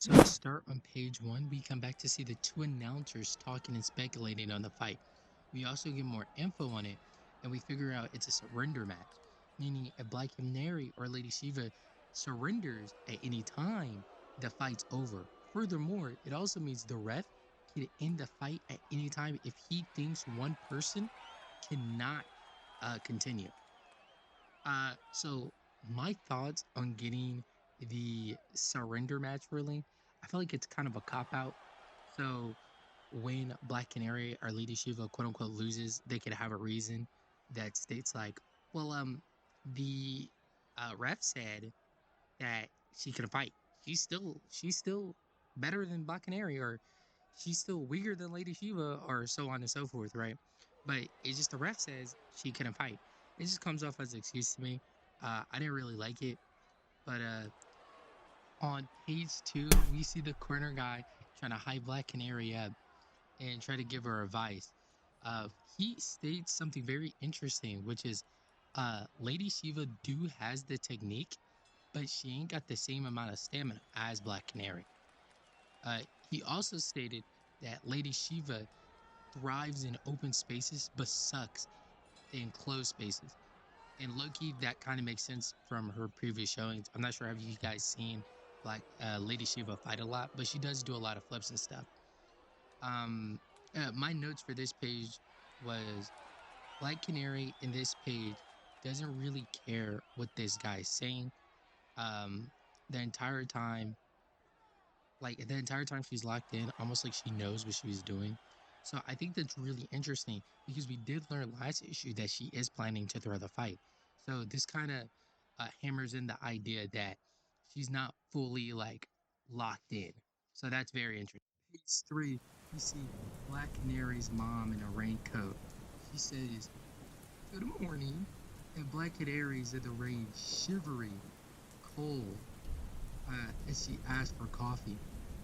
So to start on page 1, we come back to see the two announcers talking and speculating on the fight. We also get more info on it, and we figure out it's a surrender match, meaning if Black Canary or Lady Shiva surrenders at any time, the fight's over. Furthermore, it also means the ref can end the fight at any time if he thinks one person cannot continue. So my thoughts on getting the surrender match ruling, I feel like it's kind of a cop out. So when Black Canary or Lady Shiva quote unquote loses, they could have a reason that states like, well, the ref said that she can fight. She's still better than Black Canary, or she's still weaker than Lady Shiva, or so on and so forth, right? But it's just the ref says she couldn't fight. It just comes off as an excuse to me. I didn't really like it, but on page 2, we see the corner guy trying to hype Black Canary up and try to give her advice. Uh, he states something very interesting, which is Lady Shiva do has the technique, but she ain't got the same amount of stamina as Black Canary. Uh, he also stated that Lady Shiva thrives in open spaces but sucks in closed spaces. And Loki, that kind of makes sense from her previous showings. I'm not sure have you guys seen like Lady Shiva fight a lot, but she does do a lot of flips and stuff. Um, my notes for this page was Black Canary in this page doesn't really care what this guy is saying. Um, the entire time, she's locked in, almost like she knows what she was doing. So I think that's really interesting because we did learn last issue that she is planning to throw the fight. So this kind of hammers in the idea that she's not fully like locked in. So that's very interesting. Page 3, we see Black Canary's mom in a raincoat. She says, "Good morning," and Black Canary's in the rain, shivery, cold, as she asks for coffee.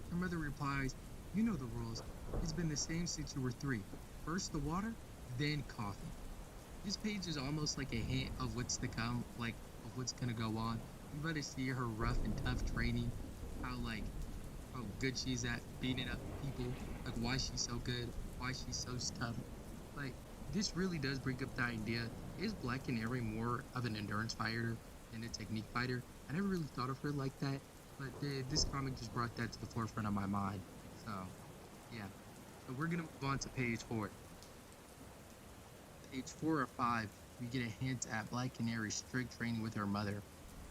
Her mother replies, "You know the rules. It's been the same since you were 3. First the water, then coffee." This page is almost like a hint of what's to come, like of what's gonna go on. You better see her rough and tough training, how good she's at beating up people, like why she's so good, why she's so tough. Like this really does bring up the idea: is Black Canary more of an endurance fighter than a technique fighter? I never really thought of her like that, but this comic just brought that to the forefront of my mind. So yeah, so we're gonna move on to page 4. Page 4 or 5, we get a hint at Black Canary's strict training with her mother,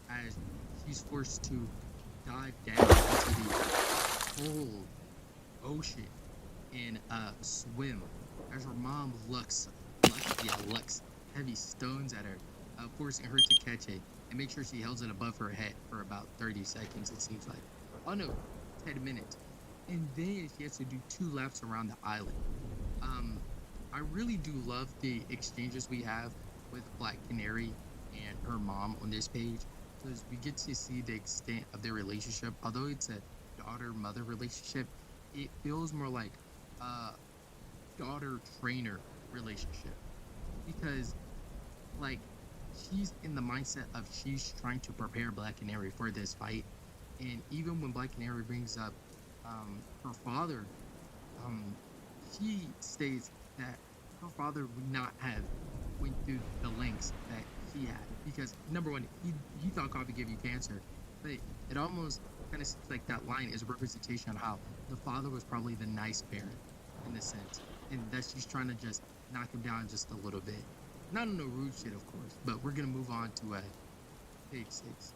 as she's forced to dive down into the cold ocean and swim, as her mom looks heavy stones at her, forcing her to catch it and make sure she holds it above her head for about 30 seconds, it seems like. Oh no, 10 minutes. And then she has to do 2 laps around the island. Um, I really do love the exchanges we have with Black Canary and her mom on this page, because we get to see the extent of their relationship. Although it's a daughter-mother relationship, it feels more like a daughter-trainer relationship, because like she's in the mindset of she's trying to prepare Black Canary for this fight. And even when Black Canary brings up her father, um, she states that her father would not have went through the lengths that he had, because number one, he thought coffee gave you cancer, but it almost kind of seems like that line is a representation on how the father was probably the nice parent in the sense, and that she's trying to just knock him down just a little bit. Not in no rude shit, of course, but we're gonna move on to page 6.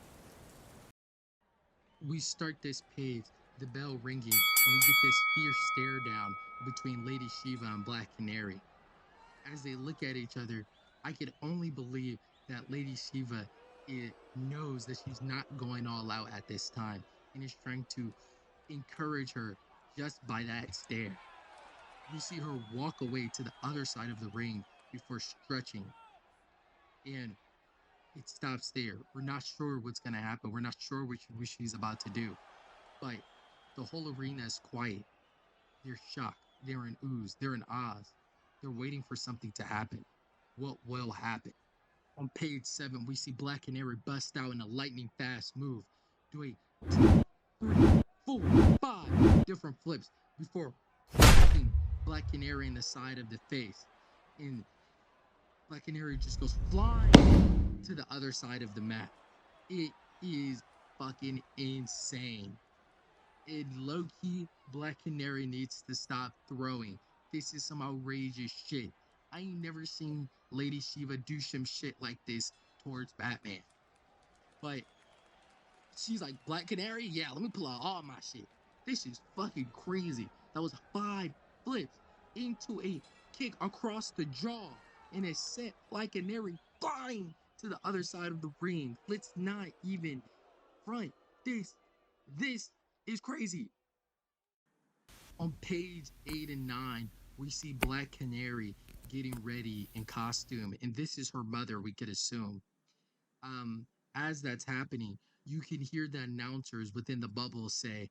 We start this page, the bell ringing, and we get this fierce stare down between Lady Shiva and Black Canary. As they look at each other, I can only believe that Lady Shiva knows that she's not going all out at this time and is trying to encourage her just by that stare. We see her walk away to the other side of the ring before stretching, and it stops there. We're not sure what's going to happen. We're not sure what she's about to do, but the whole arena is quiet. They're shocked. They're in ooze. They're in ahs. They're waiting for something to happen. What will happen? On page 7, we see Black Canary bust out in a lightning fast move. Do a 2, 3, 4, 5 different flips before cracking Black Canary in the side of the face. And Black Canary just goes flying to the other side of the map. It is fucking insane. And low key, Black Canary needs to stop throwing. This is some outrageous shit. I ain't never seen Lady Shiva do some shit like this towards Batman. But she's like, Black Canary? Yeah, let me pull out all my shit. This is fucking crazy. That was 5 flips into a kick across the jaw. And it sent Black Canary flying to the other side of the ring. Let's not even front. This is crazy. On page 8 and 9, we see Black Canary getting ready in costume. And this is her mother, we could assume. Um, as that's happening, you can hear the announcers within the bubble say,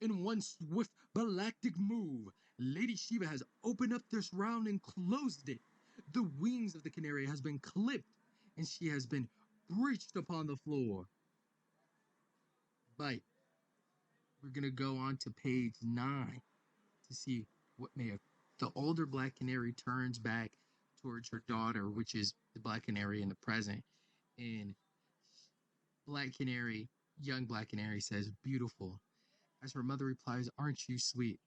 in one swift galactic move, Lady Shiva has opened up this round and closed it. The wings of the canary has been clipped, and she has been breached upon the floor. But we're gonna go on to page 9 to see what may have. The older Black Canary turns back towards her daughter, which is the Black Canary in the present, and Black Canary, young Black Canary says, beautiful. As her mother replies, aren't you sweet?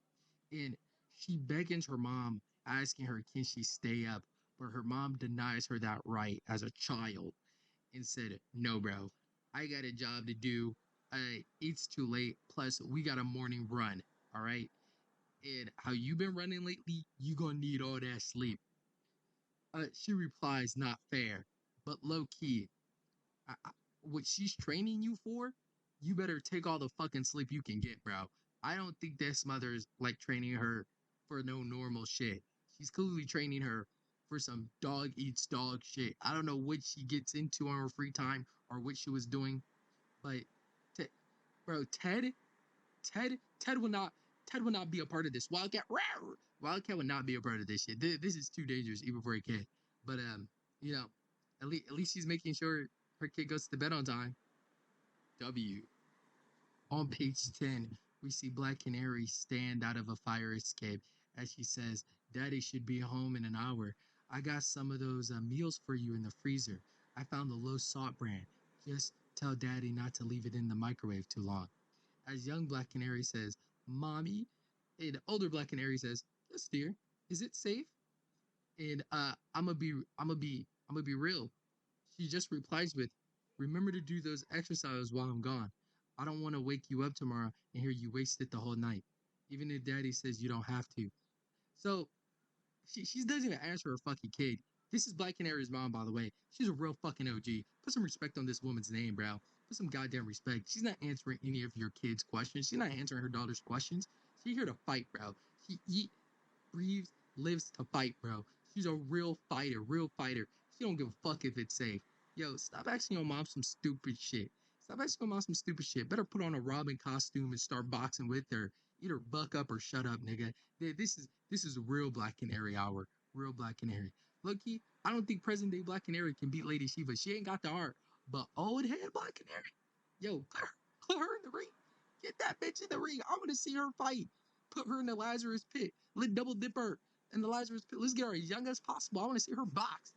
And she beckons her mom, asking her, can she stay up? But her mom denies her that right as a child and said, no, bro, I got a job to do. It's too late. Plus, we got a morning run. All right. And how you been running lately? You gonna need all that sleep. She replies, not fair, but low key. I, what she's training you for, you better take all the fucking sleep you can get, bro. I don't think this mother's like training her for no normal shit. She's clearly training her for some dog eats dog shit. I don't know what she gets into on her free time or what she was doing, but bro, Ted will not be a part of this. Wildcat would not be a part of this shit. This is too dangerous even for a kid. But you know, at least she's making sure her kid goes to bed on time. W. On page 10, we see Black Canary stand out of a fire escape as she says, Daddy should be home in an hour. I got some of those meals for you in the freezer. I found the low salt brand. Just tell Daddy not to leave it in the microwave too long. As young Black Canary says, Mommy, and older Black Canary says, yes, dear. Is it safe? And I'm gonna be real. She just replies with, remember to do those exercises while I'm gone. I don't want to wake you up tomorrow and hear you wasted the whole night. Even if Daddy says you don't have to. So she doesn't even answer her fucking kid. This is Black Canary's mom, by the way. She's a real fucking OG. Put some respect on this woman's name, bro. Put some goddamn respect. She's not answering any of your kids' questions. She's not answering her daughter's questions. She's here to fight, bro. She eats, breathes, lives to fight, bro. She's a real fighter, real fighter. She don't give a fuck if it's safe. Yo, stop asking your mom some stupid shit. Stop asking your mom some stupid shit. Better put on a Robin costume and start boxing with her. Either buck up or shut up, nigga. This is a real Black Canary hour. Real Black Canary. Look, I don't think present day Black Canary can beat Lady Shiva. She ain't got the heart. But old head Black Canary, yo, put her in the ring. Get that bitch in the ring. I want to see her fight. Put her in the Lazarus pit. Let double dip her in the Lazarus pit. Let's get her as young as possible. I want to see her box.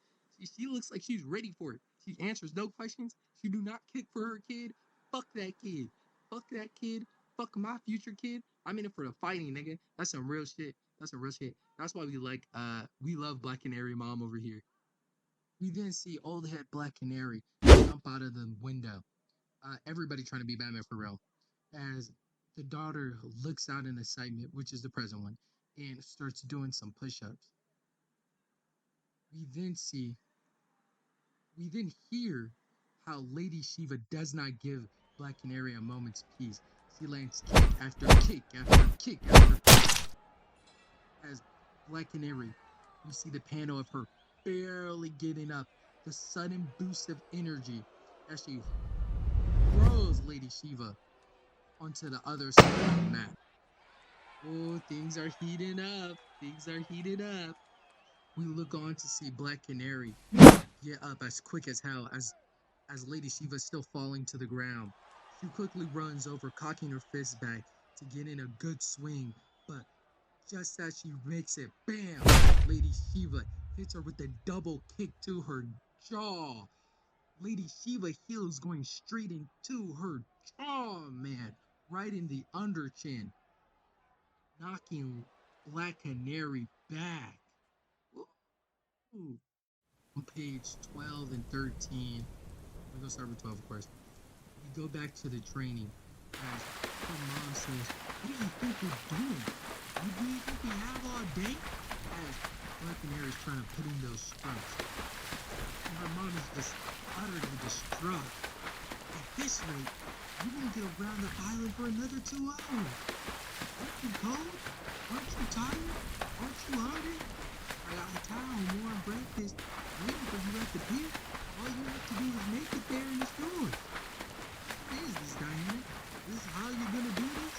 She looks like she's ready for it. She answers no questions. She do not kick for her kid. Fuck that kid. Fuck that kid. Fuck my future kid. I'm in it for the fighting, nigga. That's some real shit. That's some real shit. That's why we love Black Canary Mom over here. We then see old head Black Canary jump out of the window. Everybody trying to be Batman for real. As the daughter looks out in excitement, which is the present one, and starts doing some push-ups. We then see, we then hear how Lady Shiva does not give Black Canary a moment's peace. She lands kick after kick after kick after kick. As Black Canary, we see the panel of her barely getting up, the sudden boost of energy as she throws Lady Shiva onto the other side of the map. Oh, things are heating up. Things are heating up. We look on to see Black Canary get up as quick as hell as Lady Shiva is still falling to the ground. She quickly runs over, cocking her fist back to get in a good swing, but just as she makes it, bam! Lady Shiva hits her with a double kick to her jaw. Lady Shiva heels going straight into her jaw, man, right in the under chin, knocking Black Canary back. Ooh. On page 12 and 13, we're gonna start with 12, of course. We go back to the training as her mom says, "What do you think you're doing? Do you think we have all day?" As Black Canary is trying to put in those strokes. And her mom is just utterly distraught. At this rate, you won't get around the island for another 2 hours. Aren't you cold? Aren't you tired? Aren't you hungry? I got a towel and warm breakfast waiting for you at the pier. All you have to do is make it there in the store. What is this, Diana? This is how you're gonna do this?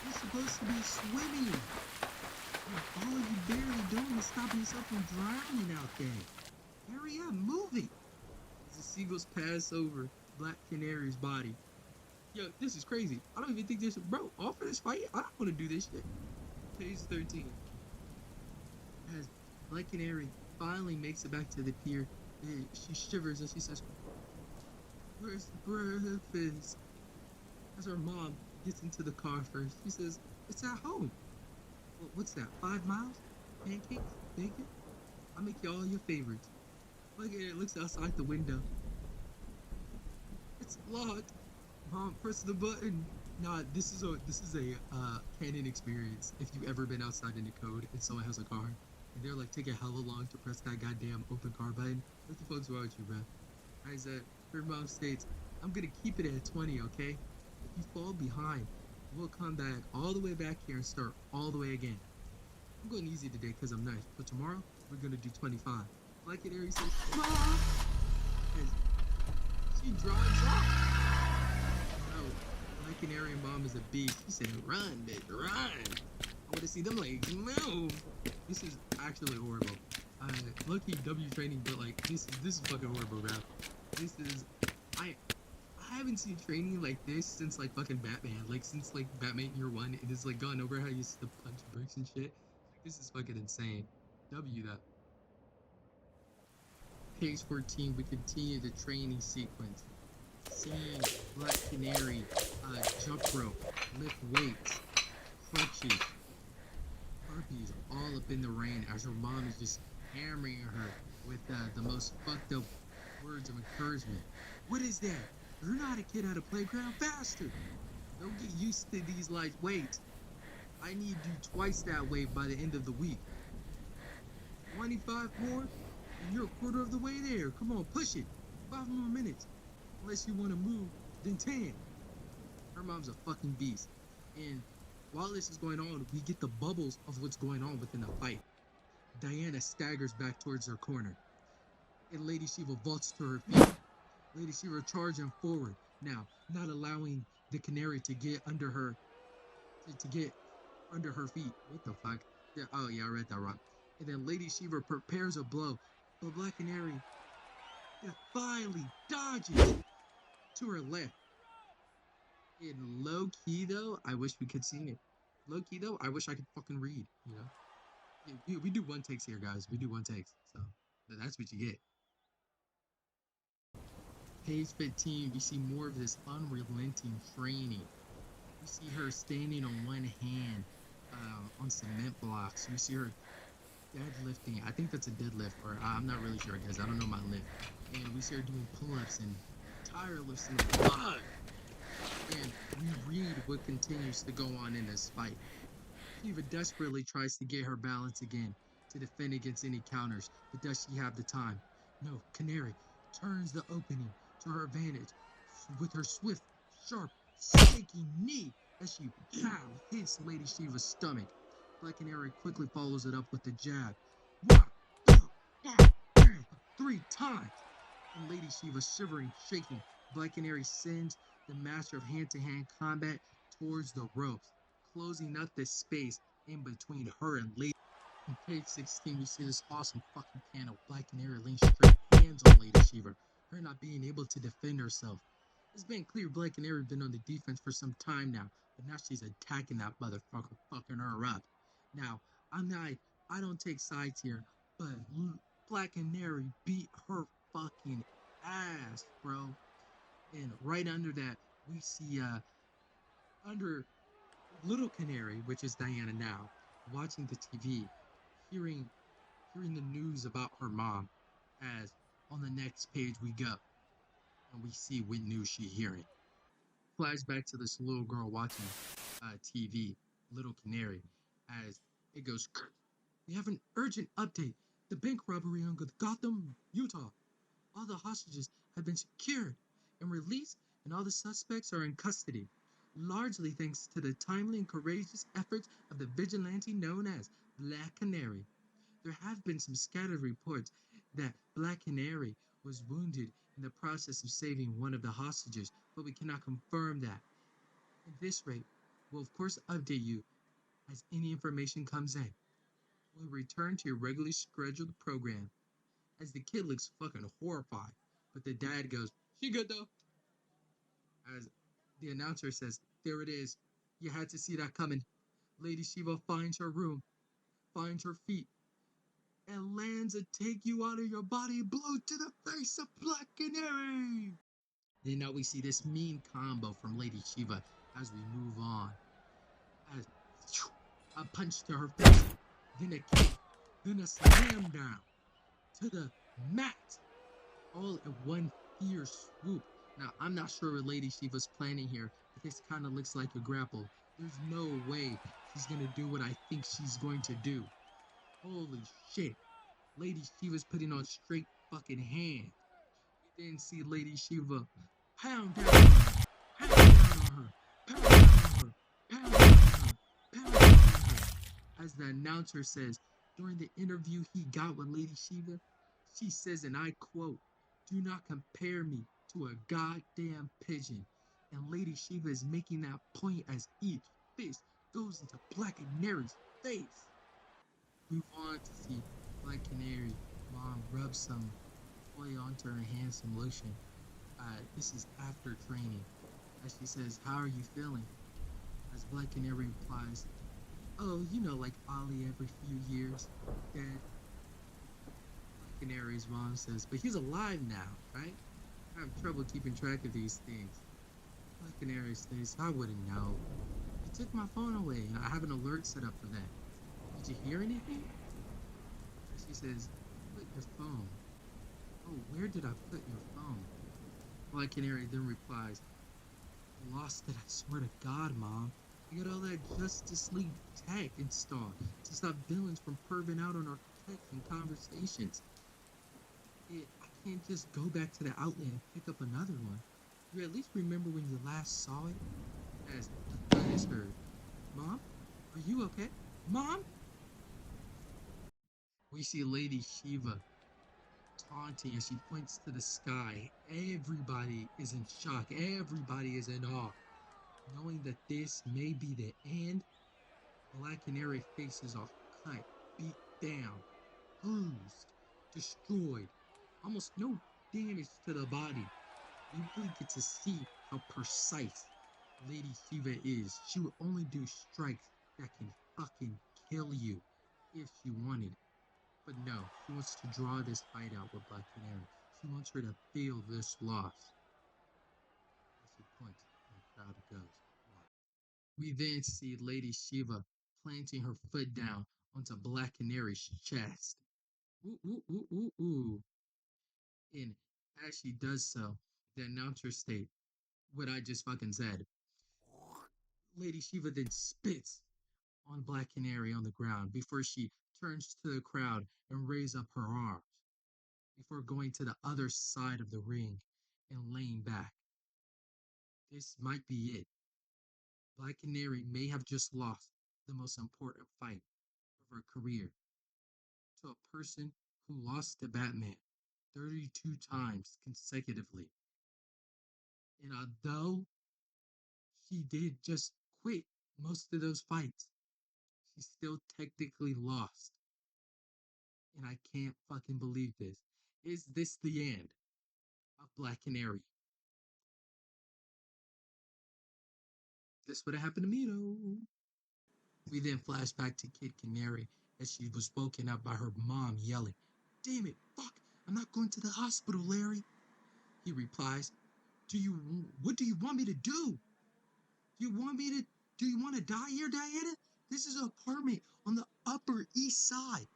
You're supposed to be swimming. And all you barely doing is stopping yourself from drowning out there. Hurry up, move it. As the seagulls pass over Black Canary's body. Yo, this is crazy. I don't even think this, bro, all for this fight? I don't want to do this shit. Page 13. As Black Canary finally makes it back to the pier, she shivers and she says, "Where's the breakfast?" As her mom gets into the car first, she says, "It's at home." Well, what's that, 5 miles? Pancakes? Bacon? I'll make you all your favorites. Black Canary looks outside the window. It's locked. Mom, press the button. Nah, this is a canon experience. If you've ever been outside in the code and someone has a car, and they're like taking hella long to press that goddamn open car button, what the fuck's wrong with you, bro? I said, her mom states, "I'm gonna keep it at 20, okay? If you fall behind, we'll come back all the way back here and start all the way again. I'm going easy today because I'm nice, but tomorrow we're gonna do 25. Black Canary says, "Mom!" As she drives off. Oh, Black Canary mom is a beast. She said, "Run, bitch, run. I want to see them legs move." This is actually horrible. Lucky W training, but like this is fucking horrible, bro. This is I haven't seen training like this since like fucking Batman. Like since like Batman Year One, it has like gone over how you used to punch bricks and shit. This is fucking insane. W that. Page 14, we continue the training sequence. Seeing Black Canary jump rope, lift weights, crutches, harpies all up in the rain as her mom is just hammering her with the most fucked up words of encouragement. What is that? You're not a kid at a playground. Faster! Don't get used to these light weights. I need you twice that weight by the end of the week. 25 more, and you're a quarter of the way there. Come on, push it. 5 more minutes. Unless you want to move, then 10. Her mom's a fucking beast. And while this is going on, we get the bubbles of what's going on within the fight. Diana staggers back towards her corner, and Lady Shiva vaults to her feet. Lady Shiva charging forward now, not allowing the canary to get under her, to get under her feet. What the fuck? Yeah, oh yeah, I read that wrong. And then Lady Shiva prepares a blow, but Black Canary finally dodges to her left. In low key though, I wish we could see it. Low key though, I wish I could fucking read. You know, we do one takes here, guys. We do one takes, so that's what you get. Page 15, we see more of this unrelenting training. We see her standing on one hand on cement blocks. We see her deadlifting. I think that's a deadlift, or I'm not really sure, guys. I don't know my lift. And we see her doing pull-ups and tirelessly. And we read what continues to go on in this fight. Shiva desperately tries to get her balance again to defend against any counters, but does she have the time? No, Canary turns the opening to her advantage with her swift, sharp, snaky knee as she hits Lady Shiva's stomach. Black Canary quickly follows it up with a jab. 3 times. And Lady Shiva shivering, shaking, Black Canary sends the master of hand-to-hand combat towards the ropes, closing up the space in between her and Lady. On page 16, we see this awesome fucking panel. Black Canary leans straight, hands on Lady Shiva, her not being able to defend herself. It's been clear Black Canary been on the defense for some time now, but now she's attacking that motherfucker, fucking her up. Now, I'm not, I don't take sides here, but Black Canary beat her fucking ass, bro. And right under that, we see under Little Canary, which is Diana now, watching the TV, hearing hearing the news about her mom. As on the next page we go, and we see what news she hearing. Flashback to this little girl watching TV, Little Canary, as it goes. We have an urgent update. The bank robbery on Gotham, Utah. All the hostages have been secured and released, and all the suspects are in custody, largely thanks to the timely and courageous efforts of the vigilante known as Black Canary. There have been some scattered reports that Black Canary was wounded in the process of saving one of the hostages, but we cannot confirm that. At this rate, we'll of course update you as any information comes in. We'll return to your regularly scheduled program. As the kid looks fucking horrified, but the dad goes, "She good though." As the announcer says, "There it is. You had to see that coming." Lady Shiva finds her room, finds her feet, and lands a take you out of your body blow to the face of Black Canary. And now we see this mean combo from Lady Shiva as we move on. As a punch to her face, then a kick, then a slam down to the mat, all in one fierce swoop. Now, I'm not sure what Lady Shiva's planning here, but this kind of looks like a grapple. There's no way she's gonna do what I think she's going to do. Holy shit. Lady Shiva's putting on straight fucking hand. We then see Lady Shiva pound down on her, pound down on her, pound down on her, pound down on her, pound down on her. As the announcer says, during the interview he got with Lady Shiva, she says, and I quote, "Do not compare me to a goddamn pigeon." And Lady Shiva is making that point as each fist goes into Black Canary's face. Move on to see Black Canary mom rub some toy onto her hand, some lotion. This is after training. As she says, "How are you feeling?" As Black Canary replies, "Oh, you know, like Ollie every few years, Dad." Black Canary's mom says, "But he's alive now, right? I have trouble keeping track of these things." Black Canary says, "I wouldn't know. You took my phone away, and I have an alert set up for that. Did you hear anything?" And she says, "Put your phone. Oh, where did I put your phone?" Black Canary then replies, "Lost it, I swear to God, Mom. I got all that Justice League tech installed to stop villains from perving out on our texts and conversations. I can't just go back to the outlet and pick up another one. Do you at least remember when you last saw it?" As a thud is heard. "Mom? Are you okay? Mom?" We see Lady Shiva taunting as she points to the sky. Everybody is in shock. Everybody is in awe. Knowing that this may be the end, Black Canary faces off, cut, beat down, bruised, destroyed. Almost no damage to the body. We really get to see how precise Lady Shiva is. She will only do strikes that can fucking kill you if she wanted. But no, she wants to draw this fight out with Black Canary. She wants her to feel this loss. As she points, and the crowd goes wild. We then see Lady Shiva planting her foot down onto Black Canary's chest. Ooh, ooh, ooh, ooh, ooh. And as she does so, the announcer states what I just fucking said. Lady Shiva then spits on Black Canary on the ground before she turns to the crowd and raises up her arms before going to the other side of the ring and laying back. This might be it. Black Canary may have just lost the most important fight of her career to a person who lost to Batman 32 times consecutively. And although she did just quit most of those fights, she still technically lost. And I can't fucking believe this. Is this the end of Black Canary? This would have happened to me though. We then flash back to Kid Canary as she was woken up by her mom yelling, "Damn it, fuck, I'm not going to the hospital, Larry." He replies, what do you want me to do? Do you want me to, do you want to die here, Diana? This is an apartment on the Upper East Side.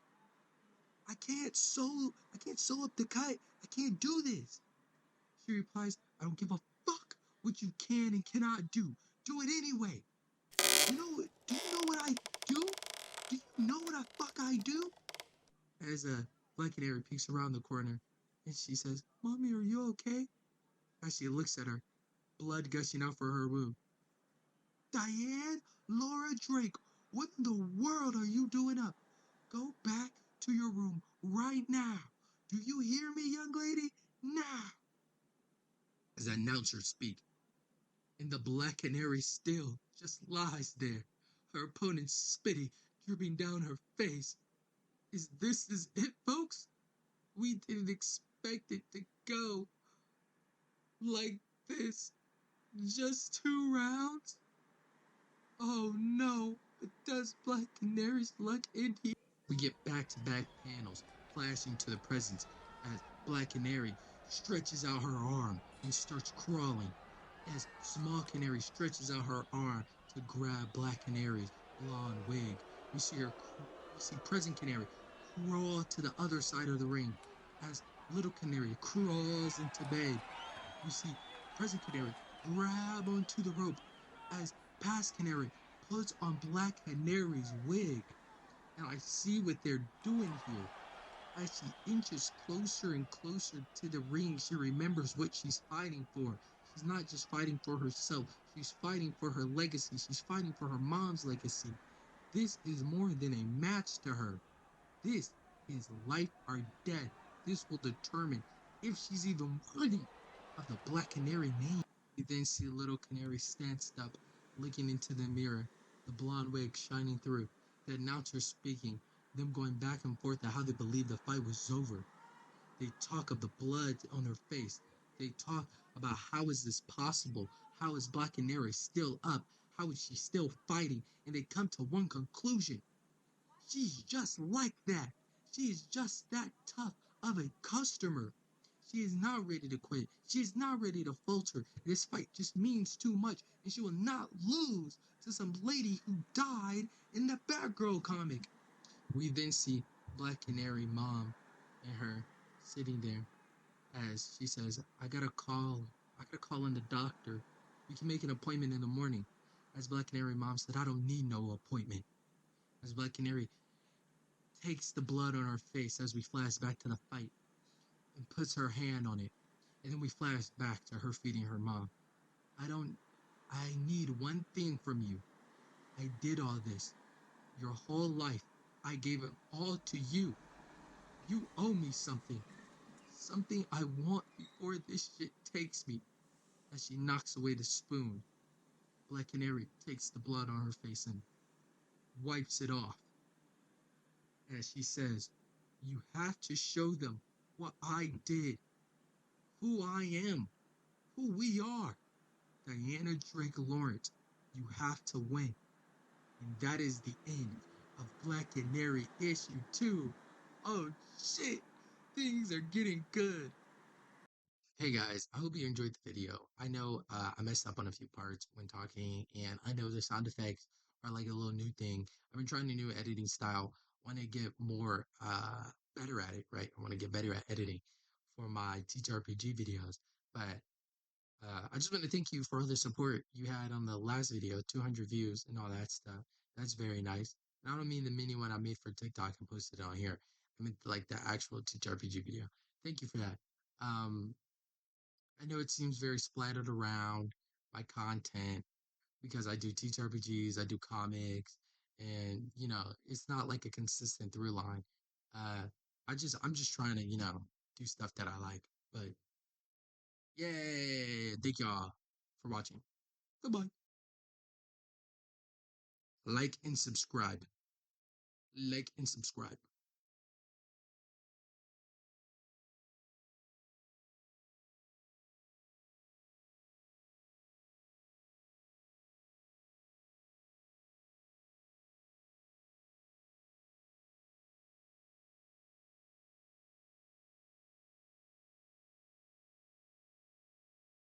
I can't sew up the cut. I can't do this. She replies, I don't give a fuck what you can and cannot do. Do it anyway. Do you know what I do? Do you know what the fuck I do? As a Black Canary peeks around the corner and she says, Mommy, are you okay? As she looks at her, blood gushing out from her wound. Diane, Laura Drake, what in the world are you doing up? Go back to your room right now. Do you hear me, young lady? Now. As the announcers speak, and the Black Canary still just lies there, her opponent spitting, dripping down her face. Is it, folks? We didn't expect it to go like this. Just 2 rounds? Oh no, but does Black Canary's luck end here? We get back-to-back panels flashing to the present as Black Canary stretches out her arm and starts crawling. As Small Canary stretches out her arm to grab Black Canary's blonde wig, we see Present Canary crawl to the other side of the ring. As Little Canary crawls into bed, we see Present Canary grab onto the rope as Past Canary puts on Black Canary's wig. And I see what they're doing here. As she inches closer and closer to the ring, she remembers what she's fighting for. She's not just fighting for herself, she's fighting for her legacy. She's fighting for her mom's legacy. This is more than a match to her. This is life or death. This will determine if she's even worthy of the Black Canary name. You then see Little Canary stanced up, looking into the mirror, the blonde wig shining through, the announcer speaking, them going back and forth at how they believe the fight was over. They talk of the blood on her face. They talk about how is this possible? How is Black Canary still up? How is she still fighting? And they come to one conclusion. She's just like that. She is just that tough of a customer. She is not ready to quit. She is not ready to falter. This fight just means too much, and she will not lose to some lady who died in the Batgirl comic. We then see Black Canary mom and her sitting there as she says, I gotta call in the doctor. We can make an appointment in the morning. As Black Canary mom said, I don't need no appointment. As Black Canary takes the blood on her face as we flash back to the fight and puts her hand on it. And then we flash back to her feeding her mom. I don't, I need one thing from you. I did all this. Your whole life, I gave it all to you. You owe me something. Something I want before this shit takes me. As she knocks away the spoon, Black Canary takes the blood on her face and wipes it off. As she says, you have to show them what I did, who I am, who we are. Diana Drake Lawrence, you have to win. And that is the end of Black Canary issue 2. Oh shit, things are getting good. Hey guys, I hope you enjoyed the video. I know I messed up on a few parts when talking, and I know the sound effects are like a little new thing. I've been trying a new editing style. Want to get more better at it, right? I want to get better at editing for my TTRPG videos. But I just want to thank you for all the support you had on the last video, 200 views and all that stuff. That's very nice. And I don't mean the mini one I made for TikTok and posted on here. I mean like the actual TTRPG video. Thank you for that. Um, I know it seems very splattered around my content because I do TTRPGs, I do comics, and it's not like a consistent through line. Uh, I'm just trying to do stuff that I like. But yay! Thank y'all for watching. Goodbye. Like and subscribe. Like and subscribe.